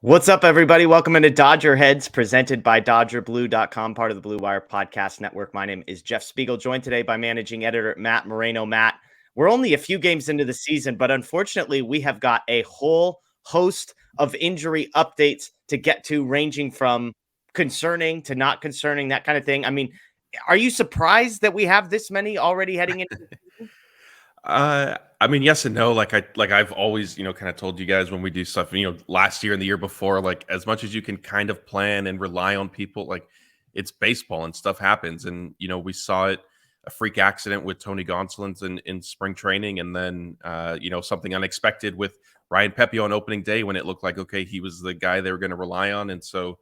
What's up, everybody? Welcome into DodgerHeads, presented by DodgerBlue.com, part of the Blue Wire Podcast Network. My name is Jeff Spiegel, joined today by managing editor Matt Moreno. Matt, we're only a few games into the season, but unfortunately, we have got a whole host of injury updates to get to, ranging from concerning to not concerning, that kind of thing. I mean, are you surprised that we have this many already heading into the season? Yes and no. I've always, kind of told you guys when we do stuff, last year and the year before, like as much as you can kind of plan and rely on people, like it's baseball and stuff happens. And we saw it, a freak accident with Tony Gonsolin in spring training, and then something unexpected with Ryan Pepiot on opening day when it looked like okay, he was the guy they were going to rely on. And so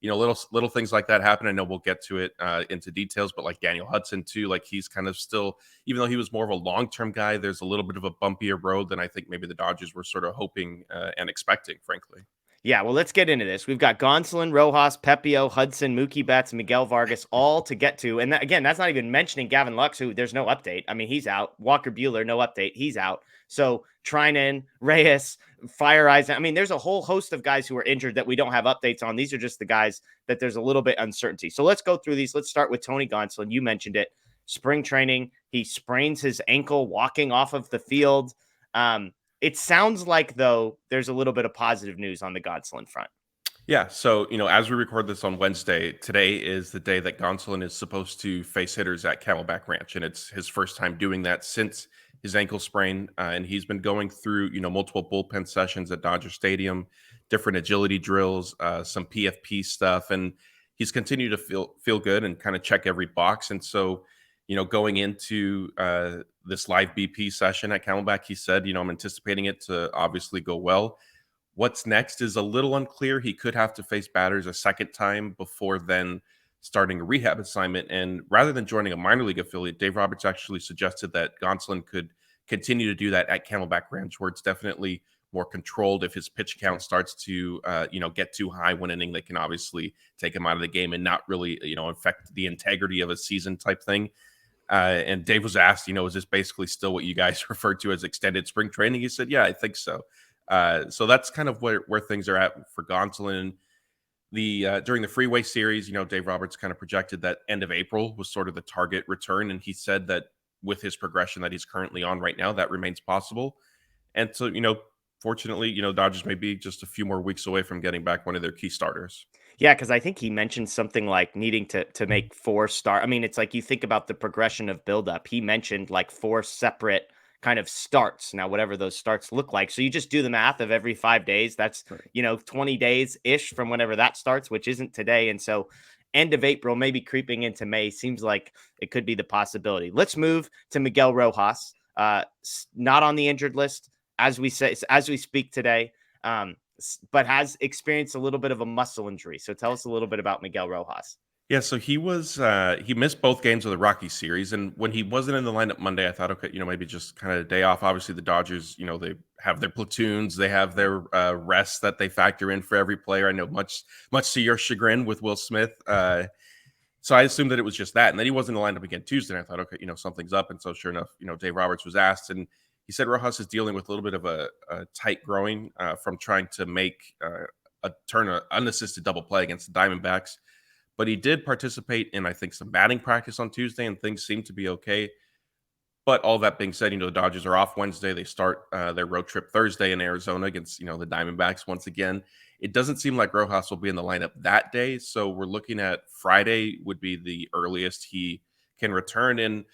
little things like that happen. I know we'll get to it into details, but like Daniel Hudson too, like he's kind of still, even though he was more of a long-term guy, there's a little bit of a bumpier road than I think maybe the Dodgers were sort of hoping and expecting, frankly. Yeah, well, let's get into this. We've got Gonsolin, Rojas, Pepiot, Hudson, Mookie Betts, Miguel Vargas, all to get to. And again, that's not even mentioning Gavin Lux, who there's no update. I mean, he's out. Walker Buehler, no update. He's out. So Trinan, Reyes, Fire Eyes. I mean, there's a whole host of guys who are injured that we don't have updates on. These are just the guys that there's a little bit uncertainty. So let's go through these. Let's start with Tony Gonsolin. You mentioned it. Spring training. He sprains his ankle walking off of the field. It sounds like, though, there's a little bit of positive news on the Gonsolin front. Yeah. So, as we record this on Wednesday, today is the day that Gonsolin is supposed to face hitters at Camelback Ranch. And it's his first time doing that since his ankle sprain. And he's been going through, multiple bullpen sessions at Dodger Stadium, different agility drills, some PFP stuff. And he's continued to feel good and kind of check every box. And so, going into this live BP session at Camelback, he said, I'm anticipating it to obviously go well. What's next is a little unclear. He could have to face batters a second time before then starting a rehab assignment. And rather than joining a minor league affiliate, Dave Roberts actually suggested that Gonsolin could continue to do that at Camelback Ranch, where it's definitely more controlled. If his pitch count starts to, get too high one inning, they can obviously take him out of the game and not really, affect the integrity of a season type thing. And Dave was asked, is this basically still what you guys referred to as extended spring training? He said, yeah, I think so. So that's kind of where things are at for Gonsolin. During the Freeway Series, Dave Roberts kind of projected that end of April was sort of the target return. And he said that with his progression that he's currently on right now, that remains possible. And so, fortunately, Dodgers may be just a few more weeks away from getting back one of their key starters. Yeah, because I think he mentioned something like needing to make 4 start. I mean, it's like you think about the progression of buildup. He mentioned like 4 separate kind of starts. Now, whatever those starts look like. So you just do the math of every 5 days. That's, 20 days ish from whenever that starts, which isn't today. And so end of April, maybe creeping into May, seems like it could be the possibility. Let's move to Miguel Rojas, not on the injured list as we speak today. But has experienced a little bit of a muscle injury. So tell us a little bit about Miguel Rojas. Yeah, so he missed both games of the Rocky series, and when he wasn't in the lineup Monday, I thought, okay, maybe just kind of a day off. Obviously, the Dodgers, they have their platoons, they have their rests that they factor in for every player. I know much to your chagrin with Will Smith. So I assumed that it was just that, and then he wasn't in the lineup again Tuesday. And I thought, okay, something's up, and so sure enough, Dave Roberts was asked, and he said Rojas is dealing with a little bit of a tight growing from trying to make turn an unassisted double play against the Diamondbacks. But he did participate in, I think, some batting practice on Tuesday, and things seem to be okay. But all that being said, the Dodgers are off Wednesday. They start their road trip Thursday in Arizona against, the Diamondbacks once again. It doesn't seem like Rojas will be in the lineup that day. So we're looking at Friday would be the earliest he can return. And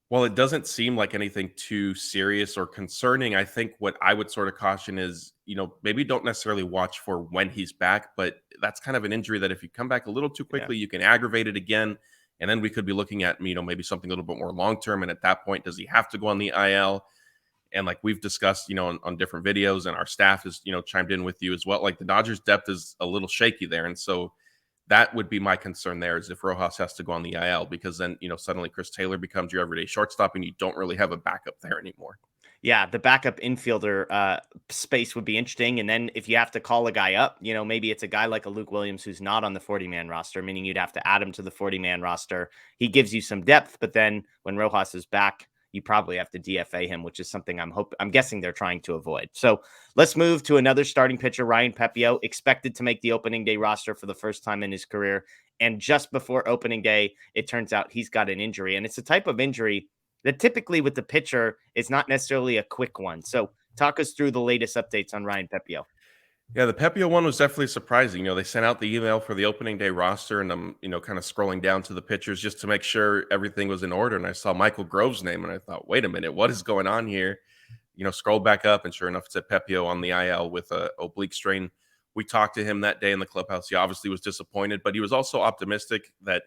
while it doesn't seem like anything too serious or concerning, I think what I would sort of caution is, maybe don't necessarily watch for when he's back, but that's kind of an injury that if you come back a little too quickly, you can aggravate it again. And then we could be looking at, maybe something a little bit more long-term. And at that point, does he have to go on the IL? And like we've discussed, on different videos, and our staff has, chimed in with you as well. Like the Dodgers depth is a little shaky there. And so that would be my concern there, is if Rojas has to go on the IL, because then, suddenly Chris Taylor becomes your everyday shortstop and you don't really have a backup there anymore. Yeah, the backup infielder space would be interesting. And then if you have to call a guy up, maybe it's a guy like a Luke Williams who's not on the 40-man roster, meaning you'd have to add him to the 40-man roster. He gives you some depth, but then when Rojas is back, you probably have to DFA him, which is something I'm guessing they're trying to avoid. So let's move to another starting pitcher, Ryan Pepiot, expected to make the opening day roster for the first time in his career. And just before opening day, it turns out he's got an injury. And it's a type of injury that typically with the pitcher is not necessarily a quick one. So talk us through the latest updates on Ryan Pepiot. Yeah, the Pepiot one was definitely surprising. They sent out the email for the opening day roster, and I'm, kind of scrolling down to the pitchers just to make sure everything was in order. And I saw Michael Grove's name, and I thought, wait a minute, what is going on here? Scroll back up, and sure enough, it said Pepiot on the IL with a oblique strain. We talked to him that day in the clubhouse. He obviously was disappointed, but he was also optimistic that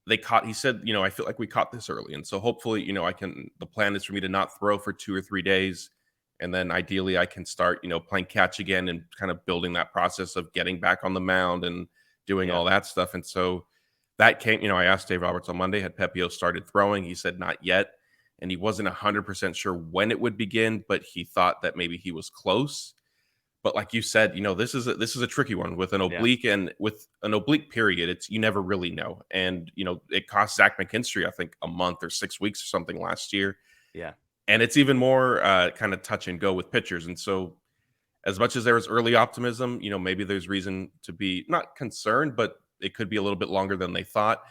he said, I feel like we caught this early. And so hopefully, the plan is for me to not throw for 2 or 3 days. And then ideally I can start, playing catch again and kind of building that process of getting back on the mound and doing all that stuff. And so that came, I asked Dave Roberts on Monday, had Pepiot started throwing? He said not yet. And he wasn't 100% sure when it would begin, but he thought that maybe he was close. But like you said, this is a tricky one with an oblique and with an oblique period. It's you never really know, and it cost Zach McKinstry I think a month or 6 weeks or something last year. Yeah, and it's even more kind of touch and go with pitchers. And so, as much as there was early optimism, maybe there's reason to be not concerned, but it could be a little bit longer than they thought.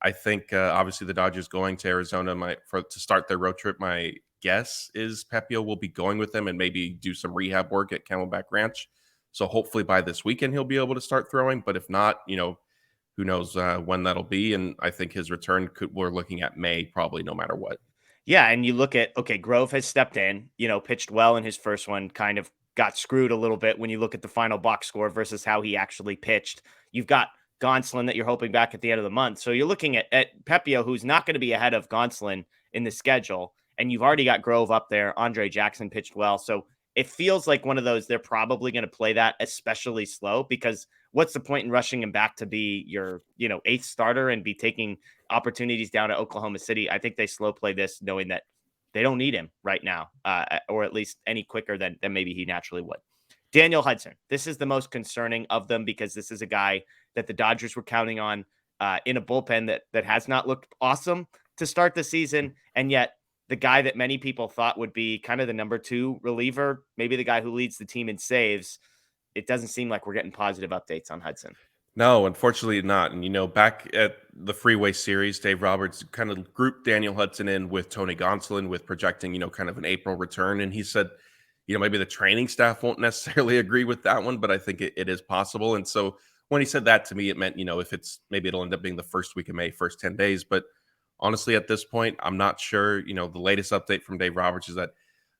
I think obviously the Dodgers going to Arizona to start their road trip. My guess is Pepiot will be going with them and maybe do some rehab work at Camelback Ranch. So hopefully by this weekend he'll be able to start throwing. But if not, who knows when that'll be. And I think his return we're looking at May probably no matter what. Yeah, and you look at, Grove has stepped in, pitched well in his first one, kind of got screwed a little bit when you look at the final box score versus how he actually pitched. You've got Gonsolin that you're hoping back at the end of the month. So you're looking at Pepiot, who's not going to be ahead of Gonsolin in the schedule. And you've already got Grove up there. Andre Jackson pitched well. So it feels like one of those, they're probably going to play that especially slow, because what's the point in rushing him back to be your, eighth starter and be taking opportunities down at Oklahoma City? I think they slow play this knowing that they don't need him right now, or at least any quicker than maybe he naturally would. Daniel Hudson, this is the most concerning of them because this is a guy that the Dodgers were counting on in a bullpen that has not looked awesome to start the season. And yet the guy that many people thought would be kind of the number 2 reliever, maybe the guy who leads the team in saves, it doesn't seem like we're getting positive updates on Hudson. No, unfortunately not. And, back at the Freeway Series, Dave Roberts kind of grouped Daniel Hudson in with Tony Gonsolin with projecting, kind of an April return. And he said, maybe the training staff won't necessarily agree with that one, but I think it is possible. And so when he said that to me, it meant, if maybe it'll end up being the first week of May, first 10 days. But honestly, at this point, I'm not sure. The latest update from Dave Roberts is that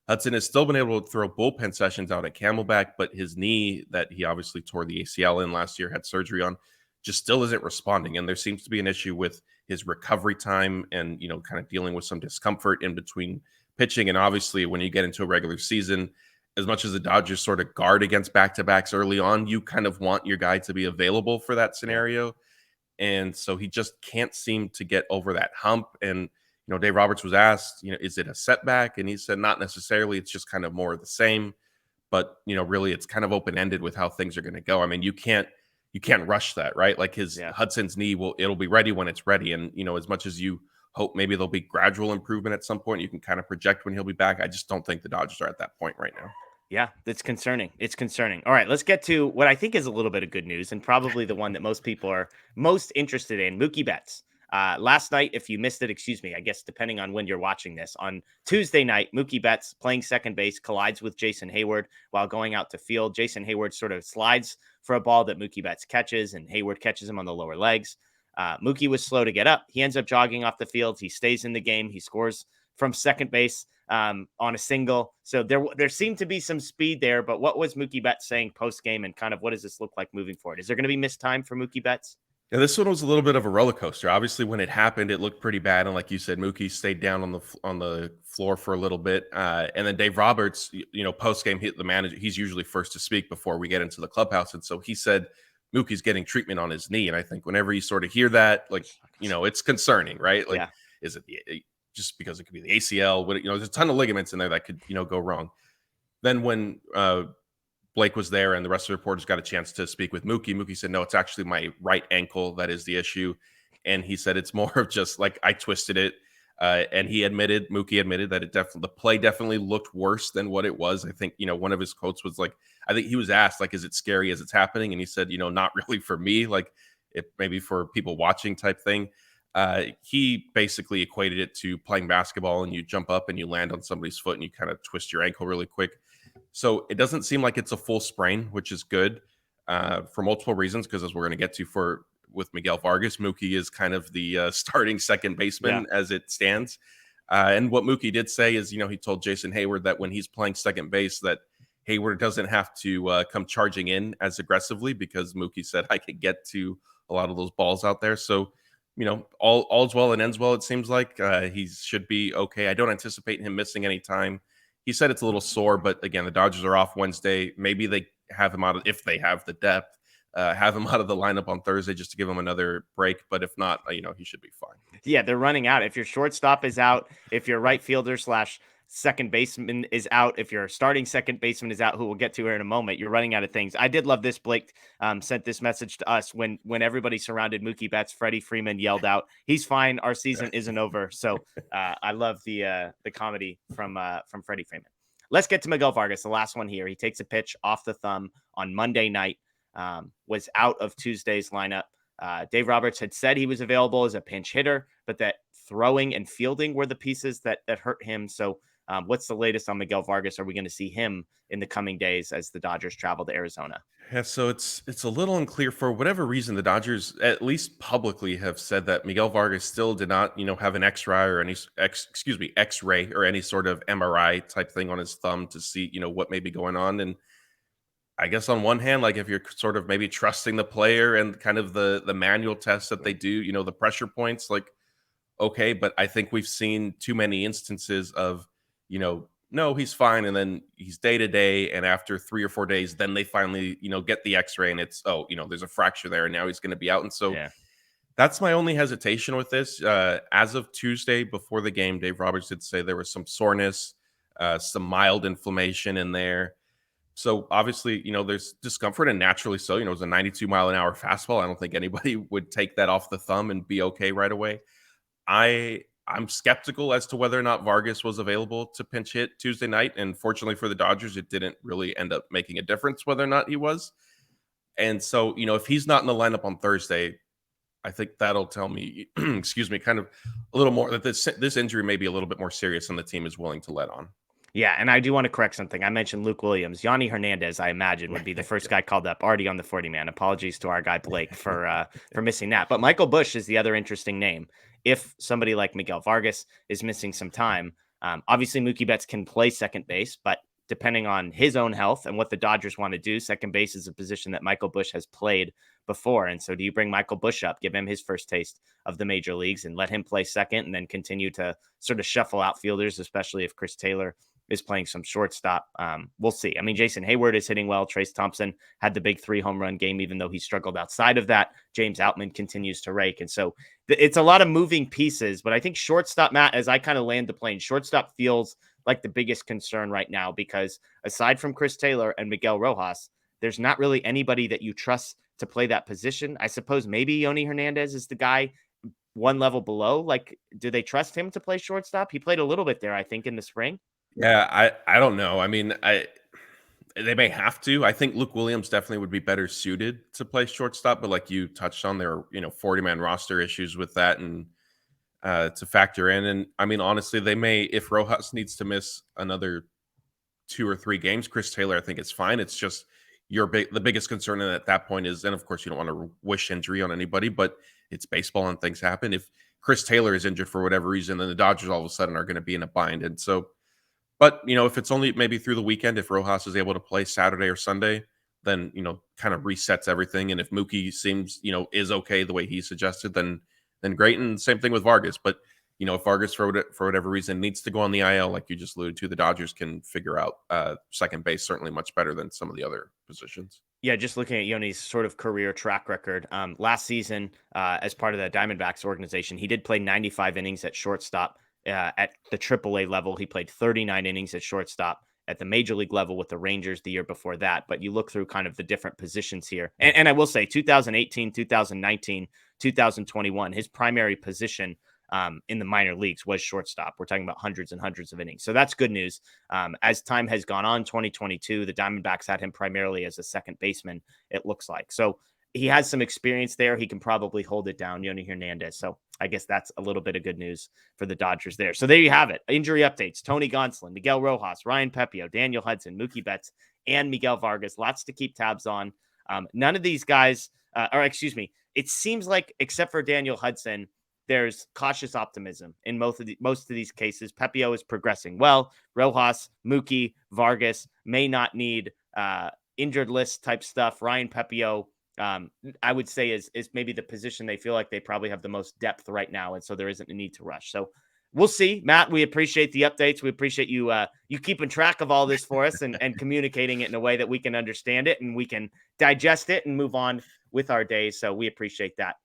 Hudson has still been able to throw bullpen sessions out at Camelback, but his knee that he obviously tore the ACL in last year, had surgery on, just still isn't responding. And there seems to be an issue with his recovery time and, kind of dealing with some discomfort in between pitching. And obviously, when you get into a regular season, as much as the Dodgers sort of guard against back-to-backs early on, you kind of want your guy to be available for that scenario. And so he just can't seem to get over that hump. And Dave Roberts was asked, is it a setback? And he said, not necessarily. It's just kind of more of the same. But, really, it's kind of open-ended with how things are going to go. I mean, you can't rush that, right? Like Hudson's knee it'll be ready when it's ready. And, as much as you hope maybe there'll be gradual improvement at some point, you can kind of project when he'll be back. I just don't think the Dodgers are at that point right now. Yeah, it's concerning. It's concerning. All right, let's get to what I think is a little bit of good news and probably the one that most people are most interested in, Mookie Betts. Last night, if you missed it, excuse me, I guess depending on when you're watching this, on Tuesday night, Mookie Betts playing second base collides with Jason Hayward while going out to field. Jason Hayward sort of slides for a ball that Mookie Betts catches, and Hayward catches him on the lower legs. Mookie was slow to get up. He ends up jogging off the field. He stays in the game. He scores from second base on a single. So there seemed to be some speed there, but what was Mookie Betts saying post-game, and kind of what does this look like moving forward? Is there going to be missed time for Mookie Betts? Yeah, this one was a little bit of a roller coaster. Obviously, when it happened, it looked pretty bad, and like you said, Mookie stayed down on the floor for a little bit, and then Dave Roberts, post game, hit the manager. He's usually first to speak before we get into the clubhouse, and so he said Mookie's getting treatment on his knee, and I think whenever you sort of hear that, like it's concerning, right? Like, is it just because it could be the ACL? There's a ton of ligaments in there that could go wrong. Then when Blake was there and the rest of the reporters got a chance to speak with Mookie. Mookie said, no, it's actually my right ankle that is the issue. And he said, it's more of just like I twisted it. And Mookie admitted that the play definitely looked worse than what it was. I think, one of his quotes was like, I think he was asked, like, is it scary as it's happening? And he said, not really for me, like it maybe for people watching type thing. He basically equated it to playing basketball and you jump up and you land on somebody's foot and you kind of twist your ankle really quick. So it doesn't seem like it's a full sprain, which is good for multiple reasons. Because as we're going to get to with Miguel Vargas, Mookie is kind of the starting second baseman as it stands. And what Mookie did say is, he told Jason Hayward that when he's playing second base, that Hayward doesn't have to come charging in as aggressively because Mookie said I could get to a lot of those balls out there. So, all's well and ends well. It seems like he should be okay. I don't anticipate him missing any time. He said it's a little sore, but again, the Dodgers are off Wednesday. Maybe they have him out if they have the depth. Have him out of the lineup on Thursday just to give him another break. But if not, he should be fine. Yeah, they're running out. If your shortstop is out, if your right fielder / second baseman is out, if your starting second baseman is out, who we'll get to here in a moment, you're running out of things. I did love this. Blake sent this message to us when everybody surrounded Mookie Betts. Freddie Freeman yelled out, "He's fine. Our season isn't over." So I love the comedy from Freddie Freeman. Let's get to Miguel Vargas, the last one here. He takes a pitch off the thumb on Monday night. Was out of Tuesday's lineup. Dave Roberts had said he was available as a pinch hitter, but that throwing and fielding were the pieces that hurt him. So what's the latest on Miguel Vargas? Are we going to see him in the coming days as the Dodgers travel to Arizona? Yeah, so it's a little unclear. For whatever reason, the Dodgers, at least publicly, have said that Miguel Vargas still did not, have an X-ray or X-ray or any sort of MRI type thing on his thumb to see, what may be going on. And I guess on one hand, like if you're sort of maybe trusting the player and kind of the manual tests that they do, the pressure points, like, okay, but I think we've seen too many instances of, no, he's fine. And then he's day to day. And after 3 or 4 days, then they finally, get the X-ray and it's, there's a fracture there and now he's going to be out. And so that's my only hesitation with this. As of Tuesday before the game, Dave Roberts did say there was some soreness, some mild inflammation in there. So obviously, there's discomfort and naturally so, it was a 92-mile-an-hour fastball. I don't think anybody would take that off the thumb and be okay right away. I'm skeptical as to whether or not Vargas was available to pinch hit Tuesday night. And fortunately for the Dodgers, it didn't really end up making a difference whether or not he was. And so, if he's not in the lineup on Thursday, I think that'll tell me, excuse me, kind of a little more that this injury may be a little bit more serious than the team is willing to let on. Yeah, and I do want to correct something. I mentioned Luke Williams. Yanni Hernandez, I imagine, would be the first guy called up, already on the 40-man. Apologies to our guy Blake for missing that. But Michael Busch is the other interesting name. If somebody like Miguel Vargas is missing some time, obviously Mookie Betts can play second base, but depending on his own health and what the Dodgers want to do, second base is a position that Michael Busch has played before. And so do you bring Michael Busch up, give him his first taste of the major leagues and let him play second and then continue to sort of shuffle outfielders, especially if Chris Taylor is playing some shortstop? We'll see. I mean, Jason Hayward is hitting well. Trace Thompson had the big 3 home run game, even though he struggled outside of that. James Outman continues to rake. And so it's a lot of moving pieces, but I think shortstop, Matt, as I kind of land the plane, shortstop feels like the biggest concern right now, because aside from Chris Taylor and Miguel Rojas, there's not really anybody that you trust to play that position. I suppose maybe Yoni Hernandez is the guy one level below. Like, do they trust him to play shortstop? He played a little bit there, I think, in the spring. Yeah, I don't know. I mean, they may have to. I think Luke Williams definitely would be better suited to play shortstop, but like you touched on, there are 40-man roster issues with that and to factor in. And I mean, honestly, they may, if Rojas needs to miss another 2 or 3 games, Chris Taylor, I think it's fine. It's just the biggest concern at that point is, and of course, you don't want to wish injury on anybody, but it's baseball and things happen. If Chris Taylor is injured for whatever reason, then the Dodgers all of a sudden are going to be in a bind. And so, but, if it's only maybe through the weekend, if Rojas is able to play Saturday or Sunday, then, kind of resets everything. And if Mookie seems, is okay the way he suggested, then great. And same thing with Vargas. But, if Vargas for whatever reason needs to go on the IL, like you just alluded to, the Dodgers can figure out second base certainly much better than some of the other positions. Yeah, just looking at Yoni's sort of career track record. Last season, as part of the Diamondbacks organization, he did play 95 innings at shortstop. At the AAA level, he played 39 innings at shortstop at the major league level with the Rangers the year before that. But you look through kind of the different positions here. And I will say 2018, 2019, 2021, his primary position in the minor leagues was shortstop. We're talking about hundreds and hundreds of innings. So that's good news. As time has gone on, 2022, the Diamondbacks had him primarily as a second baseman, it looks like. So he has some experience there. He can probably hold it down, Yoni Hernandez. So I guess that's a little bit of good news for the Dodgers there. So there you have it. Injury updates: Tony Gonsolin, Miguel Rojas, Ryan Pepiot, Daniel Hudson, Mookie Betts, and Miguel Vargas. Lots to keep tabs on. None of these guys, it seems like except for Daniel Hudson, there's cautious optimism in most of these cases. Pepiot is progressing well. Rojas, Mookie, Vargas may not need injured list type stuff. Ryan Pepiot, I would say is maybe the position they feel like they probably have the most depth right now, and so there isn't a need to rush. So we'll see. Matt, we appreciate the updates. We appreciate you you keeping track of all this for us and communicating it in a way that we can understand it and we can digest it and move on with our days. So we appreciate that.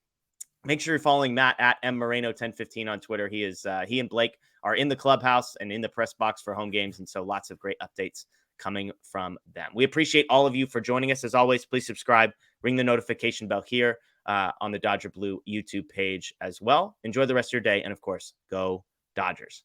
Make sure you're following Matt at mmoreno1015 on Twitter. He and Blake are in the clubhouse and in the press box for home games, and so lots of great updates coming from them. We appreciate all of you for joining us. As always, please subscribe, ring the notification bell here on the Dodger Blue YouTube page as well. Enjoy the rest of your day, and of course, go Dodgers.